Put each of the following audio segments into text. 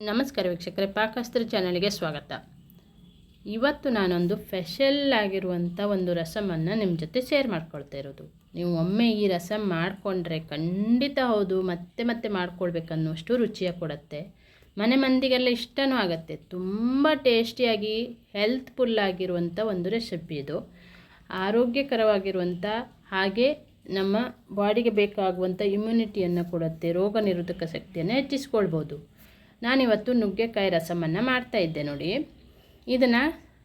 ನಮಸ್ಕಾರ ವೀಕ್ಷಕರೇ, ಪಾಕಸ್ತ್ರ ಚಾನಲ್ಗೆ ಸ್ವಾಗತ. ಇವತ್ತು ನಾನೊಂದು ಸ್ಪೆಷಲ್ ಆಗಿರುವಂಥ ಒಂದು ರಸಮನ್ನು ನಿಮ್ಮ ಜೊತೆ ಶೇರ್ ಮಾಡ್ಕೊಳ್ತಾ ಇರೋದು. ನೀವು ಒಮ್ಮೆ ಈ ರಸಮ್ ಮಾಡಿಕೊಂಡ್ರೆ ಖಂಡಿತ ಹೌದು ಮತ್ತೆ ಮತ್ತೆ ಮಾಡ್ಕೊಳ್ಬೇಕನ್ನೋಷ್ಟು ರುಚಿಯಾಗಿ ಕೊಡುತ್ತೆ. ಮನೆ ಮಂದಿಗೆಲ್ಲ ಇಷ್ಟನೂ ಆಗುತ್ತೆ. ತುಂಬ ಟೇಸ್ಟಿಯಾಗಿ ಹೆಲ್ತ್ಫುಲ್ ಆಗಿರುವಂಥ ಒಂದು ರೆಸಿಪಿ ಇದು. ಆರೋಗ್ಯಕರವಾಗಿರುವಂಥ ಹಾಗೆ ನಮ್ಮ ಬಾಡಿಗೆ ಬೇಕಾಗುವಂಥ ಇಮ್ಯುನಿಟಿಯನ್ನು ಕೊಡುತ್ತೆ. ರೋಗ ನಿರೋಧಕ ಶಕ್ತಿಯನ್ನು ಹೆಚ್ಚಿಸ್ಕೊಳ್ಬೋದು. ನಾನಿವತ್ತು ನುಗ್ಗೆಕಾಯಿ ರಸಮನ್ನು ಮಾಡ್ತಾಯಿದ್ದೆ ನೋಡಿ. ಇದನ್ನು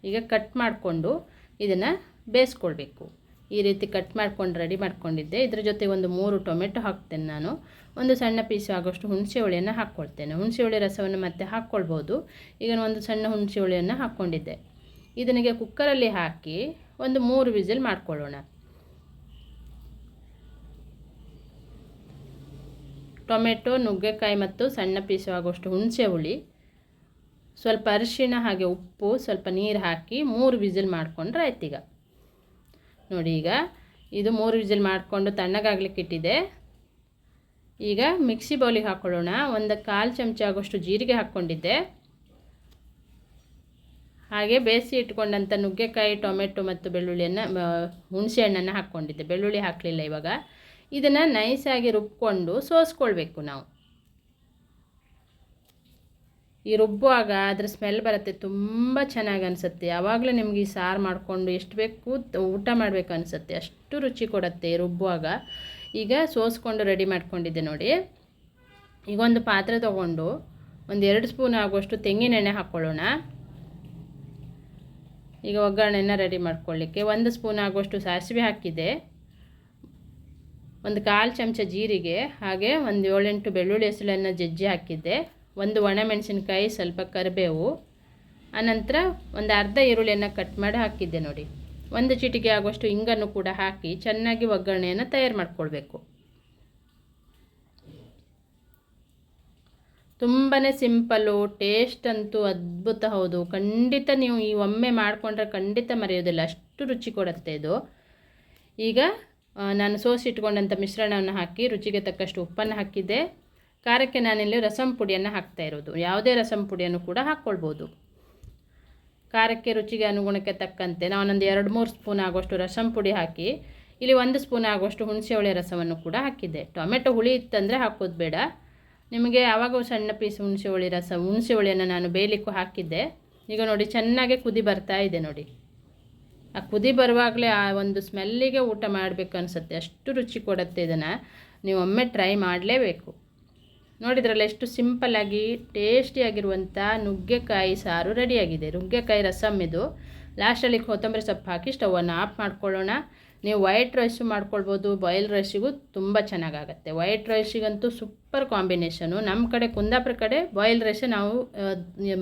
ಈಗ ಕಟ್ ಮಾಡಿಕೊಂಡು ಇದನ್ನು ಬೇಯಿಸ್ಕೊಳ್ಬೇಕು. ಈ ರೀತಿ ಕಟ್ ಮಾಡ್ಕೊಂಡು ರೆಡಿ ಮಾಡ್ಕೊಂಡಿದ್ದೆ. ಇದರ ಜೊತೆ ಒಂದು 3 ಟೊಮೆಟೊ ಹಾಕ್ತೇನೆ ನಾನು. ಒಂದು ಸಣ್ಣ ಪೀಸ್ ಆಗೋಷ್ಟು ಹುಣಸೆ ಹುಳಿಯನ್ನು ಹಾಕ್ಕೊಳ್ತೇನೆ. ಹುಣಸೆ ಹುಳಿ ರಸವನ್ನು ಮತ್ತೆ ಹಾಕ್ಕೊಳ್ಬೋದು. ಈಗ ಒಂದು ಸಣ್ಣ ಹುಣಸೆ ಹುಳಿಯನ್ನು ಹಾಕ್ಕೊಂಡಿದ್ದೆ. ಇದನಿಗೆ ಕುಕ್ಕರಲ್ಲಿ ಹಾಕಿ ಒಂದು 3 ವಿಸಿಲ್ ಮಾಡ್ಕೊಳ್ಳೋಣ. ಟೊಮೆಟೊ, ನುಗ್ಗೆಕಾಯಿ ಮತ್ತು ಸಣ್ಣ ಪೀಸು ಆಗೋಷ್ಟು ಹುಣಸೆ ಹುಳಿ, ಸ್ವಲ್ಪ ಅರಿಶಿಣ ಹಾಗೆ ಉಪ್ಪು, ಸ್ವಲ್ಪ ನೀರು ಹಾಕಿ 3 ವಿಸಿಲ್ ಮಾಡಿಕೊಂಡ್ರೆ ಆಯ್ತು. ಈಗ ನೋಡಿ, ಈಗ ಇದು 3 ವಿಸಿಲ್ ಮಾಡಿಕೊಂಡು ತಣ್ಣಗಾಗ್ಲಿಕ್ಕೆ ಇಟ್ಟಿದೆ. ಈಗ ಮಿಕ್ಸಿ ಬೌಲಿಗೆ ಹಾಕ್ಕೊಳ್ಳೋಣ. ಒಂದು 1/4 ಚಮಚ ಆಗೋಷ್ಟು ಜೀರಿಗೆ ಹಾಕ್ಕೊಂಡಿದ್ದೆ. ಹಾಗೆ ಬೇಯಿಸಿ ಇಟ್ಕೊಂಡಂಥ ನುಗ್ಗೆಕಾಯಿ, ಟೊಮೆಟೊ ಮತ್ತು ಬೆಳ್ಳುಳ್ಳಿಯನ್ನು ಹುಣಸೆ ಹಣ್ಣನ್ನು ಹಾಕ್ಕೊಂಡಿದ್ದೆ. ಬೆಳ್ಳುಳ್ಳಿ ಹಾಕಲಿಲ್ಲ. ಇವಾಗ ಇದನ್ನು ನೈಸಾಗಿ ರುಬ್ಕೊಂಡು ಸೋಸ್ಕೊಳ್ಬೇಕು ನಾವು. ಈ ರುಬ್ಬುವಾಗ ಅದರ ಸ್ಮೆಲ್ ಬರುತ್ತೆ, ತುಂಬ ಚೆನ್ನಾಗಿ ಅನಿಸುತ್ತೆ. ಯಾವಾಗಲೂ ನಿಮ್ಗೆ ಈ ಸಾರು ಮಾಡಿಕೊಂಡು ಎಷ್ಟು ಬೇಕು ಊಟ ಮಾಡಬೇಕು ಅನಿಸುತ್ತೆ, ಅಷ್ಟು ರುಚಿ ಕೊಡುತ್ತೆ ರುಬ್ಬುವಾಗ. ಈಗ ಸೋಸ್ಕೊಂಡು ರೆಡಿ ಮಾಡ್ಕೊಂಡಿದ್ದೆ ನೋಡಿ. ಈಗ ಒಂದು ಪಾತ್ರೆ ತೊಗೊಂಡು ಒಂದು 2 ಸ್ಪೂನ್ ಆಗುವಷ್ಟು ತೆಂಗಿನೆಣ್ಣೆ ಹಾಕ್ಕೊಳ್ಳೋಣ. ಈಗ ಒಗ್ಗರಣೆನ ರೆಡಿ ಮಾಡ್ಕೊಳ್ಳಿಕ್ಕೆ 1 ಸ್ಪೂನ್ ಆಗುವಷ್ಟು ಸಾಸಿವೆ ಹಾಕಿದೆ. ಒಂದು 1/4 ಚಮಚ ಜೀರಿಗೆ, ಹಾಗೆ ಒಂದು 7-8 ಬೆಳ್ಳುಳ್ಳಿ ಹೆಸಳನ್ನು ಜಜ್ಜಿ ಹಾಕಿದ್ದೆ. ಒಂದು ಒಣಮೆಣಸಿನ್ಕಾಯಿ, ಸ್ವಲ್ಪ ಕರಿಬೇವು, ಆನಂತರ ಒಂದು ಅರ್ಧ ಈರುಳ್ಳಿಯನ್ನು ಕಟ್ ಮಾಡಿ ಹಾಕಿದ್ದೆ ನೋಡಿ. ಒಂದು ಚಿಟಿಕೆ ಆಗುವಷ್ಟು ಇಂಗನ್ನು ಕೂಡ ಹಾಕಿ ಚೆನ್ನಾಗಿ ಒಗ್ಗರಣೆಯನ್ನು ತಯಾರು ಮಾಡ್ಕೊಳ್ಬೇಕು. ತುಂಬಾ ಸಿಂಪಲ್ಲು, ಟೇಸ್ಟ್ ಅಂತೂ ಅದ್ಭುತ. ಹೌದು, ಖಂಡಿತ ನೀವು ಈ ಒಮ್ಮೆ ಮಾಡಿಕೊಂಡ್ರೆ ಖಂಡಿತ ಮರೆಯೋದಿಲ್ಲ, ಅಷ್ಟು ರುಚಿ ಕೊಡುತ್ತೆ ಇದು. ಈಗ ನಾನು ಸೋಸಿಟ್ಕೊಂಡಂಥ ಮಿಶ್ರಣವನ್ನು ಹಾಕಿ ರುಚಿಗೆ ತಕ್ಕಷ್ಟು ಉಪ್ಪನ್ನು ಹಾಕಿದ್ದೆ. ಖಾರಕ್ಕೆ ನಾನಿಲ್ಲಿ ರಸಂ ಪುಡಿಯನ್ನು ಹಾಕ್ತಾ ಇರೋದು. ಯಾವುದೇ ರಸಂ ಪುಡಿಯನ್ನು ಕೂಡ ಹಾಕ್ಕೊಳ್ಬೋದು. ಖಾರಕ್ಕೆ ರುಚಿಗೆ ಅನುಗುಣಕ್ಕೆ ತಕ್ಕಂತೆ ನಾನೊಂದು 2-3 ಸ್ಪೂನ್ ಆಗುವಷ್ಟು ರಸಂ ಪುಡಿ ಹಾಕಿ ಇಲ್ಲಿ 1 ಸ್ಪೂನ್ ಆಗುವಷ್ಟು ಹುಣಸೆ ಹುಳಿ ರಸವನ್ನು ಕೂಡ ಹಾಕಿದ್ದೆ. ಟೊಮೆಟೊ ಹುಳಿ ಇತ್ತಂದರೆ ಹಾಕೋದು ಬೇಡ. ನಿಮಗೆ ಯಾವಾಗ ಸಣ್ಣ ಪೀಸ್ ಹುಣಸೆ ಹುಳಿಯನ್ನು ನಾನು ಬೇಯಲಿಕ್ಕೂ ಹಾಕಿದ್ದೆ. ಈಗ ನೋಡಿ, ಚೆನ್ನಾಗಿ ಕುದಿ ಬರ್ತಾ ಇದೆ ನೋಡಿ. ಆ ಕುದಿ ಬರುವಾಗಲೇ ಆ ಒಂದು ಸ್ಮೆಲ್ಲಿಗೆ ಊಟ ಮಾಡಬೇಕು ಅನಿಸುತ್ತೆ, ಅಷ್ಟು ರುಚಿ ಕೊಡುತ್ತೆ. ಇದನ್ನು ನೀವು ಒಮ್ಮೆ ಟ್ರೈ ಮಾಡಲೇಬೇಕು. ನೋಡಿದ್ರಲ್ಲ, ಎಷ್ಟು ಸಿಂಪಲ್ಲಾಗಿ ಟೇಸ್ಟಿಯಾಗಿರುವಂಥ ನುಗ್ಗೆಕಾಯಿ ಸಾರು ರೆಡಿಯಾಗಿದೆ. ನುಗ್ಗೆಕಾಯಿ ರಸಮ್ ಇದು. ಲಾಸ್ಟಲ್ಲಿ ಕೊತ್ತಂಬರಿ ಸೊಪ್ಪು ಹಾಕಿ ಸ್ಟವನ್ನು ಆಫ್ ಮಾಡ್ಕೊಳ್ಳೋಣ. ನೀವು ವೈಟ್ ರೈಸು ಮಾಡ್ಕೊಳ್ಬೋದು, ಬಾಯ್ಲ್ ರೈಸಿಗೂ ತುಂಬ ಚೆನ್ನಾಗಾಗತ್ತೆ. ವೈಟ್ ರೈಸಿಗಂತೂ ಸೂಪರ್ ಕಾಂಬಿನೇಷನು. ನಮ್ಮ ಕಡೆ ಕುಂದಾಪುರ ಕಡೆ ಬಾಯ್ಲ್ ರೈಸೇ ನಾವು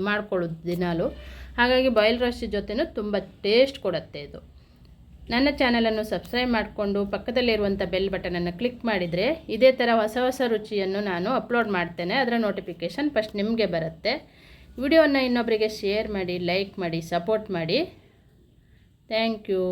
ಮಾಡ್ಕೊಳ್ಳೋದು ದಿನಾಲು. ಹಾಗಾಗಿ ಬಾಯ್ಲ್ ರೈಸ್ ಜೊತೆನೂ ತುಂಬ ಟೇಸ್ಟ್ ಕೊಡುತ್ತೆ ಇದು. ನನ್ನ ಚಾನಲನ್ನು ಸಬ್ಸ್ಕ್ರೈಬ್ ಮಾಡಿಕೊಂಡು ಪಕ್ಕದಲ್ಲಿರುವಂಥ ಬೆಲ್ ಬಟನನ್ನು ಕ್ಲಿಕ್ ಮಾಡಿದರೆ ಇದೇ ಥರ ಹೊಸ ರುಚಿಯನ್ನು ನಾನು ಅಪ್ಲೋಡ್ ಮಾಡ್ತೇನೆ. ಅದರ ನೋಟಿಫಿಕೇಷನ್ ಫಸ್ಟ್ ನಿಮಗೆ ಬರುತ್ತೆ. ವಿಡಿಯೋವನ್ನು ಇನ್ನೊಬ್ಬರಿಗೆ ಶೇರ್ ಮಾಡಿ, ಲೈಕ್ ಮಾಡಿ, ಸಪೋರ್ಟ್ ಮಾಡಿ. Thank you.